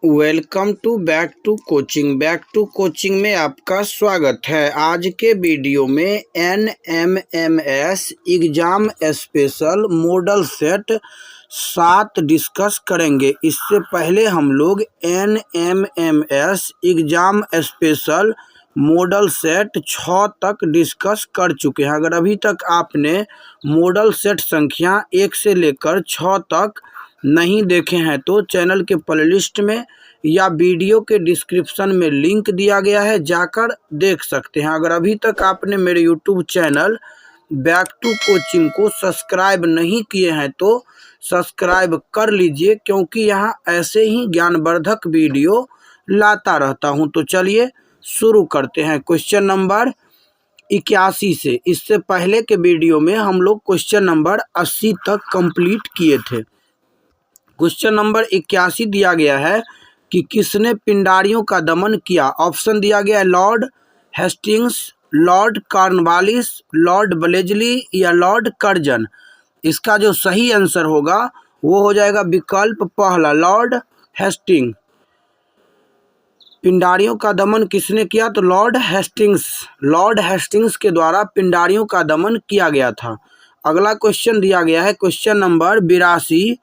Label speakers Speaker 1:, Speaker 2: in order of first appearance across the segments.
Speaker 1: Welcome to Back to Coaching में आपका स्वागत है। आज के वीडियो में NMMS exam special model set 7 discuss करेंगे। इससे पहले हम लोग NMMS exam special model set 6 तक डिस्कस कर चुके हैं। अगर अभी तक आपने मॉडल सेट संख्या 1 से लेकर 6 तक नहीं देखे हैं तो चैनल के प्लेलिस्ट में या वीडियो के डिस्क्रिप्शन में लिंक दिया गया है, जाकर देख सकते हैं। अगर अभी तक आपने मेरे YouTube channel Back to Coaching को सब्सक्राइब नहीं किए हैं तो सब्सक्राइब कर लीजिए, क्योंकि यहाँ ऐसे ही ज्ञानवर्धक वीडियो लाता रहता हूँ। तो चलिए शुरू करते हैं क्वेश्चन नंबर 81 से। इससे पहले के वीडियो में हम लोग क्वेश्चन नंबर 80 तक कंप्लीट किए थे। क्वेश्चन नंबर 81 दिया गया है कि किसने पिंडारियों का दमन किया। ऑप्शन दिया गया है Lord Hastings, Lord Cornwallis, Lord ब्लेजली या लॉर्ड कर्जन। इसका जो सही आंसर होगा वो हो जाएगा विकल्प पहला, लॉर्ड हेस्टिंग। पिंडारियों का दमन किसने किया तो लॉर्ड हेस्टिंग्स के द्वारा पिंडारियों का दमन किया गया था। अगला क्वेश्चन दिया गया है question number 82,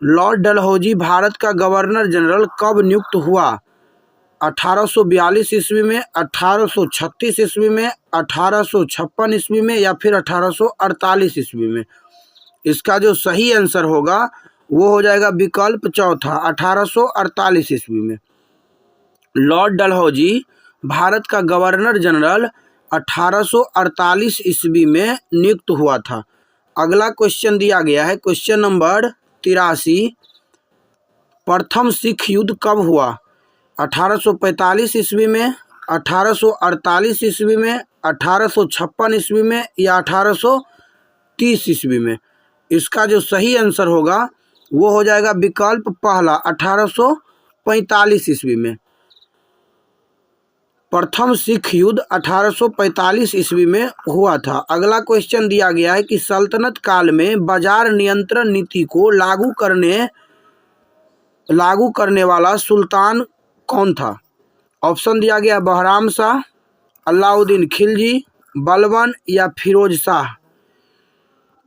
Speaker 1: Lord Dalhousie Bharat का गवर्नर जनरल कब नियुक्त हुआ। 1842 ईस्वी में, 1836 ईस्वी में, 1856 ईस्वी में या फिर 1848 ईस्वी में। इसका जो सही आंसर होगा वो हो जाएगा विकल्प चौथा, 1848 ईस्वी में। लॉर्ड डलहौजी भारत का गवर्नर जनरल 1848 ईस्वी में नियुक्त हुआ था। अगला क्वेश्चन दिया गया है क्वेश्चन नंबर 83, प्रथम सिख युद्ध कब हुआ। 1845 ईस्वी में, 1848 ईस्वी में, 1856 ईस्वी में या 1830 ईस्वी में। इसका जो सही आंसर होगा वो हो जाएगा विकल्प पहला, 1845 ईस्वी में। प्रथम सिख युद्ध 1845 ईस्वी में हुआ था। अगला क्वेश्चन दिया गया है कि सल्तनत काल में बाजार नियंत्रण नीति को लागू करने वाला सुल्तान कौन था। ऑप्शन दिया गया बहराम शाह, अलाउद्दीन खिलजी, बलबन या फिरोज शाह।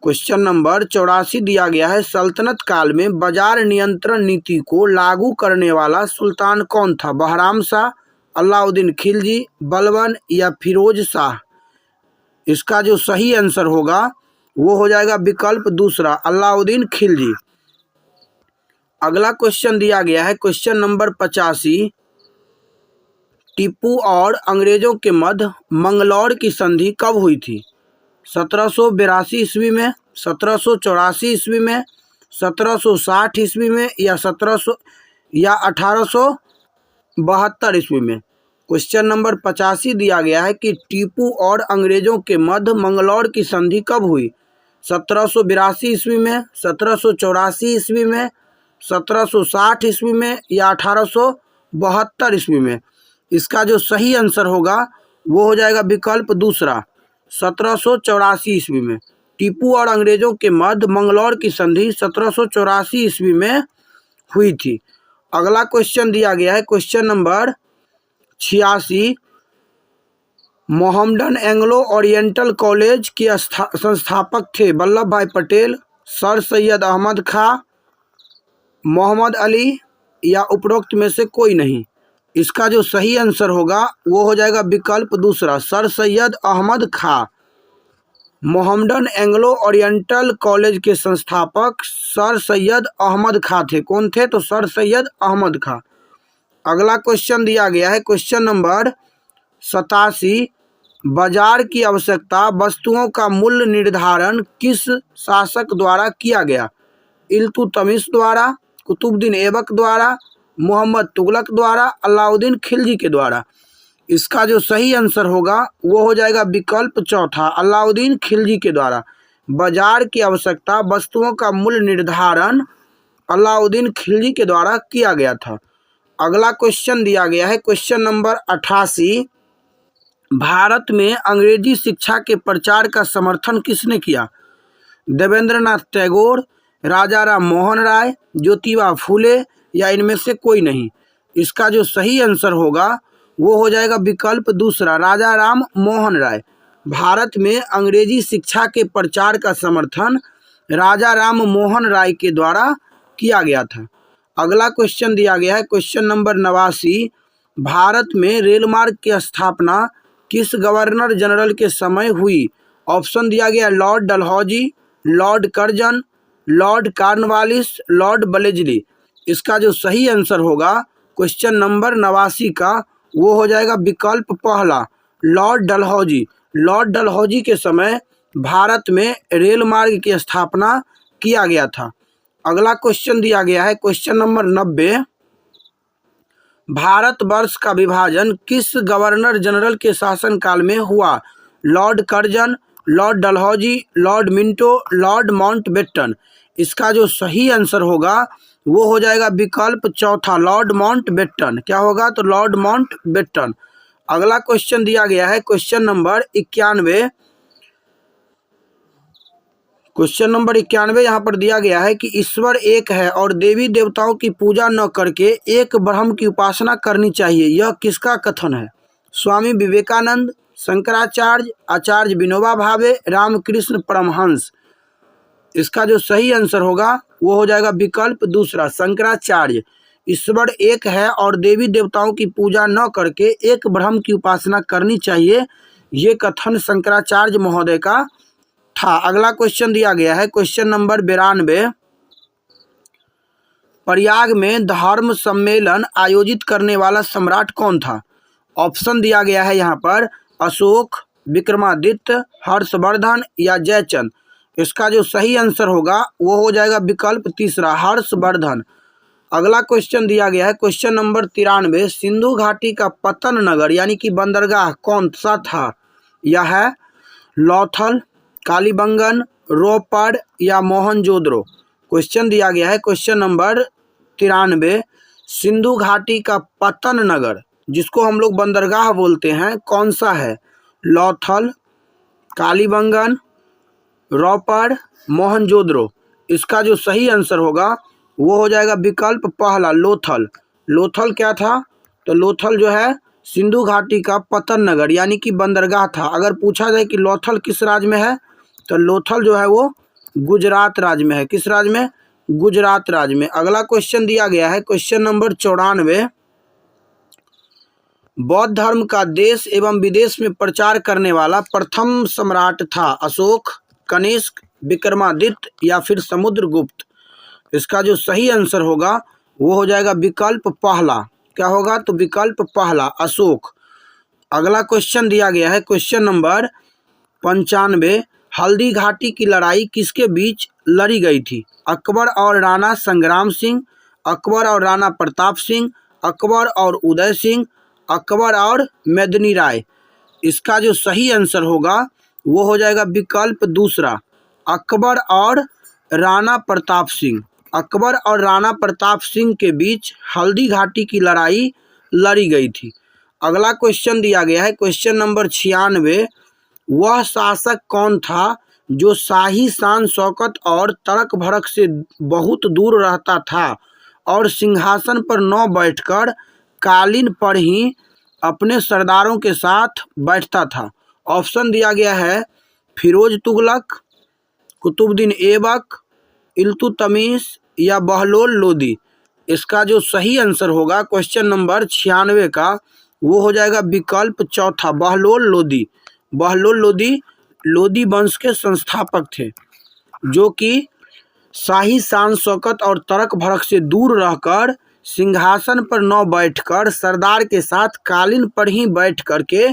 Speaker 1: क्वेश्चन नंबर 84 दिया गया है सल्तनत काल में बाजार नियंत्रण नीति को लागू करने वाला सुल्तान कौन था। बहराम शाह, अलाउद्दीन खिलजी, बलबन या फिरोज शाह। इसका जो सही आंसर होगा वो हो जाएगा विकल्प दूसरा, अलाउद्दीन खिलजी। अगला क्वेश्चन दिया गया है क्वेश्चन नंबर 85, टीपू और अंग्रेजों के मध्य मंगलौर की संधि कब हुई थी। 1782 ईस्वी में, 1784 ईस्वी में, 1760 ईस्वी में या 1872 ईस्वी में। क्वेश्चन नंबर 85 दिया गया है कि टीपू और अंग्रेजों के मध्य मंगलौर की संधि कब हुई। 1782 ईस्वी में, 1784 ईस्वी में, 1760 ईस्वी में या 1872 ईस्वी में। इसका जो सही आंसर होगा वो हो जाएगा विकल्प दूसरा, 1784 ईस्वी में। टीपू और अंग्रेजों के मध्य मंगलौर की संधि 1784 ईस्वी में हुई थी। अगला क्वेश्चन दिया गया है question number 86, Mohammedan Anglo oriental college के संस्थापक थे वल्लभ भाई पटेल, सर सैयद अहमद खां, मोहम्मद अली या उपरोक्त में से कोई नहीं। इसका जो सही आंसर होगा वो हो जाएगा विकल्प दूसरा, सर सैयद अहमद खां। मोहम्मडन एंग्लो ओरिएंटल कॉलेज के संस्थापक सर सैयद अहमद खां थे। कौन थे तो सर सैयद अहमद खां। अगला क्वेश्चन दिया गया है क्वेश्चन नंबर 87, बाजार की आवश्यकता वस्तुओं का मूल्य निर्धारण किस शासक द्वारा किया गया। इल्तुतमिश द्वारा, कुतुबुद्दीन ऐबक द्वारा, मोहम्मद तुगलक द्वारा, अलाउद्दीन खिलजी के द्वारा। इसका जो सही आंसर होगा वो हो जाएगा विकल्प चौथा, अलाउद्दीन खिलजी के द्वारा। बाजार की आवश्यकता वस्तुओं का मूल्य निर्धारण अलाउद्दीन खिलजी के द्वारा किया गया था। अगला क्वेश्चन दिया गया है क्वेश्चन नंबर 88, भारत में अंग्रेजी शिक्षा के प्रचार का समर्थन किसने किया। देवेंद्रनाथ टैगोर, राजा राम मोहन राय, ज्योतिबा फूले या इनमें से कोई नहीं। इसका जो सही आंसर होगा वो हो जाएगा विकल्प दूसरा, राजा राम मोहन राय। भारत में अंग्रेजी शिक्षा के प्रचार का समर्थन राजा राम मोहन राय के द्वारा किया गया था। अगला क्वेश्चन दिया गया है क्वेश्चन नंबर 89। भारत में रेल मार्ग की स्थापना किस गवर्नर जनरल के समय हुई? ऑप्शन दिया गया Lord Dalhousie, Lord Curzon, Lord Cornwallis, Lord ब्लेजली। इसका जो सही आंसर होगा क्वेश्चन नंबर 89 का वो हो जाएगा विकल्प पहला, लॉर्ड डलहौजी। लॉर्ड डलहौजी के समय भारत में रेल मार्ग की स्थापना किया गया था। अगला क्वेश्चन दिया गया है क्वेश्चन नंबर 90। भारतवर्ष का विभाजन किस गवर्नर जनरल के शासनकाल में हुआ? Lord Curzon, Lord Dalhousie, Lord Minto, Lord Mountbatten. इसका जो सही आंसर होगा वो हो जाएगा विकल्प चौथा, लॉर्ड माउंटबेटन। क्या होगा? तो लॉर्ड माउंटबेटन। अगला क्वेश्चन दिया गया है क्वेश्चन नंबर 91। क्वेश्चन नंबर 91 यहाँ पर दिया गया है कि ईश्वर एक है और देवी देवताओं की पूजा न करके एक ब्रह्म की उपासना करनी चाहिए, यह किसका कथन है? स्वामी विवेकानंद, शंकराचार्य, आचार्य विनोबा भावे, रामकृष्ण परमहंस। इसका जो सही आंसर होगा वो हो जाएगा विकल्प दूसरा, शंकराचार्य। ईश्वर एक है और देवी देवताओं की पूजा न करके एक ब्रह्म की उपासना करनी चाहिए, ये कथन शंकराचार्य महोदय का था। अगला क्वेश्चन दिया गया है क्वेश्चन नंबर 92। प्रयाग में धर्म सम्मेलन आयोजित करने वाला सम्राट कौन था? ऑप्शन दिया गया है यहाँ पर अशोक, विक्रमादित्य, हर्षवर्धन या जयचंद। इसका जो सही आंसर होगा वो हो जाएगा विकल्प तीसरा, हर्षवर्धन। अगला क्वेश्चन दिया गया है क्वेश्चन नंबर 93। सिंधु घाटी का पतन नगर यानी कि बंदरगाह कौन सा था? यह है लौथल, कालीबंगन, रोपड़ या मोहनजोदड़ो। क्वेश्चन दिया गया है क्वेश्चन नंबर 93। सिंधु घाटी का पतन नगर जिसको हम लोग बंदरगाह बोलते हैं कौन सा है? लौथल, कालीबंगन, रोपड़, मोहनजोदड़ो। इसका जो सही आंसर होगा वो हो जाएगा विकल्प पहला, लोथल। लोथल क्या था? तो लोथल जो है सिंधु घाटी का पतन नगर यानी कि बंदरगाह था। अगर पूछा जाए कि लोथल किस राज्य में है तो लोथल जो है वो गुजरात राज्य में है। किस राज्य में? गुजरात राज्य में। अगला क्वेश्चन दिया गया है क्वेश्चन नंबर 94। बौद्ध धर्म का देश एवं विदेश में प्रचार करने वाला प्रथम सम्राट था? अशोक, कनिष्क, विक्रमादित्य या फिर समुद्रगुप्त। इसका जो सही आंसर होगा वो हो जाएगा विकल्प पहला। क्या होगा? तो विकल्प पहला, अशोक। अगला क्वेश्चन दिया गया है क्वेश्चन नंबर 95। हल्दी घाटी की लड़ाई किसके बीच लड़ी गई थी? अकबर और राणा संग्राम सिंह, अकबर और राणा प्रताप सिंह, अकबर और उदय सिंह, अकबर और मेदिनी राय। इसका जो सही आंसर होगा वो हो जाएगा विकल्प दूसरा, अकबर और राणा प्रताप सिंह। अकबर और राणा प्रताप सिंह के बीच हल्दी घाटी की लड़ाई लड़ी गई थी। अगला क्वेश्चन दिया गया है क्वेश्चन नंबर 96। वह शासक कौन था जो शाही शान शौकत और तड़क भड़क से बहुत दूर रहता था और सिंहासन पर न बैठकर कालीन पर ही अपने सरदारों के साथ बैठता था? ऑप्शन दिया गया है फिरोज तुगलक, कुतुबुद्दीन ऐबक, इल्तुतमिश या बहलोल लोदी। इसका जो सही आंसर होगा क्वेश्चन नंबर 96 का वो हो जाएगा विकल्प चौथा, बहलोल लोदी। बहलोल लोदी लोदी वंश के संस्थापक थे जो कि शाही शान शौकत और तड़क भड़क से दूर रहकर सिंहासन पर न बैठकर सरदार के साथ कालीन पर ही बैठ करके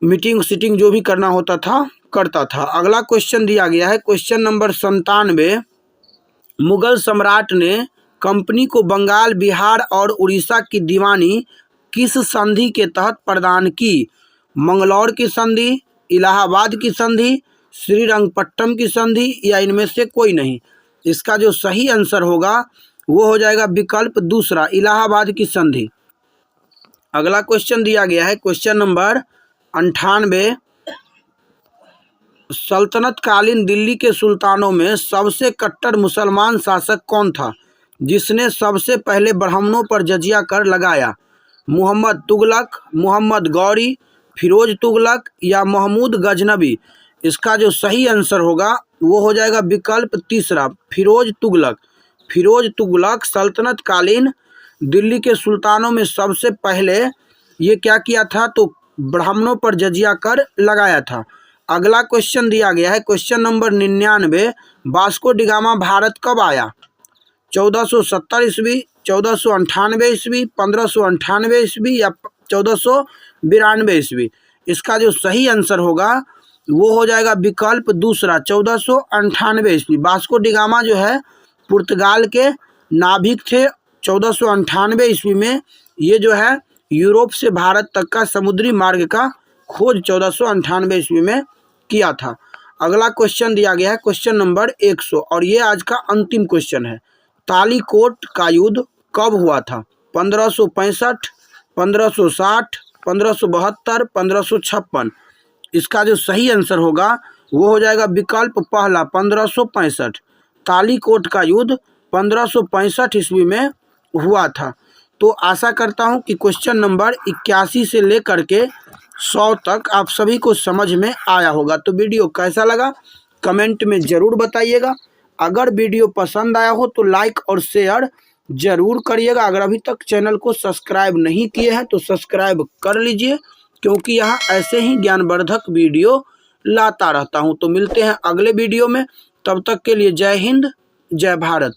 Speaker 1: मीटिंग सीटिंग जो भी करना होता था करता था। अगला क्वेश्चन दिया गया है क्वेश्चन नंबर 97। मुगल सम्राट ने कंपनी को बंगाल, बिहार और उड़ीसा की दीवानी किस संधि के तहत प्रदान की? मंगलौर की संधि, इलाहाबाद की संधि, श्रीरंगपट्टम की संधि या इनमें से कोई नहीं। इसका जो सही आंसर होगा वो हो जाएगा विकल्प दूसरा, इलाहाबाद की संधि। अगला क्वेश्चन दिया गया है क्वेश्चन नंबर 98। सल्तनत कालीन दिल्ली के सुल्तानों में सबसे कट्टर मुसलमान शासक कौन था जिसने सबसे पहले ब्राह्मणों पर जजिया कर लगाया? मोहम्मद तुगलक, मोहम्मद गौरी, फिरोज तुगलक या महमूद गजनबी? इसका जो सही आंसर होगा वो हो जाएगा विकल्प तीसरा, फिरोज तुगलक। फिरोज तुगलक सल्तनत कालीन दिल्ली के सुल्तानों में सबसे पहले ये क्या किया था, तो ब्राह्मणों पर जजिया कर लगाया था। अगला क्वेश्चन दिया गया है question number 99, Vasco D gamma Bharat कब आया? 1470 ईस्वी, 1498 ईस्वी, 1598 ईस्वी या 1492 ईस्वी? इसका जो सही आंसर होगा वो हो जाएगा विकल्प दूसरा, 1498 ईस्वी। वास्को डी गामा जो है पुर्तगाल के नाविक थे। 1498 ईस्वी में ये जो है यूरोप से भारत तक का समुद्री मार्ग का खोज 1498 ईस्वी में किया था। अगला क्वेश्चन दिया गया है क्वेश्चन नंबर 100 और ये आज का अंतिम क्वेश्चन है। तालीकोट का युद्ध कब हुआ था? 1565, 1560, 1572, 1556? इसका जो सही आंसर होगा वो हो जाएगा विकल्प पहला, 1565। तालीकोट का युद्ध 1565 ईस्वी में हुआ था। तो आशा करता हूं कि क्वेश्चन नंबर 81 से लेकर के 100 तक आप सभी को समझ में आया होगा। तो वीडियो कैसा लगा कमेंट में ज़रूर बताइएगा। अगर वीडियो पसंद आया हो तो लाइक और शेयर ज़रूर करिएगा। अगर अभी तक चैनल को सब्सक्राइब नहीं किए हैं तो सब्सक्राइब कर लीजिए, क्योंकि यहाँ ऐसे ही ज्ञानवर्धक वीडियो लाता रहता हूँ। तो मिलते हैं अगले वीडियो में, तब तक के लिए जय हिंद, जय भारत।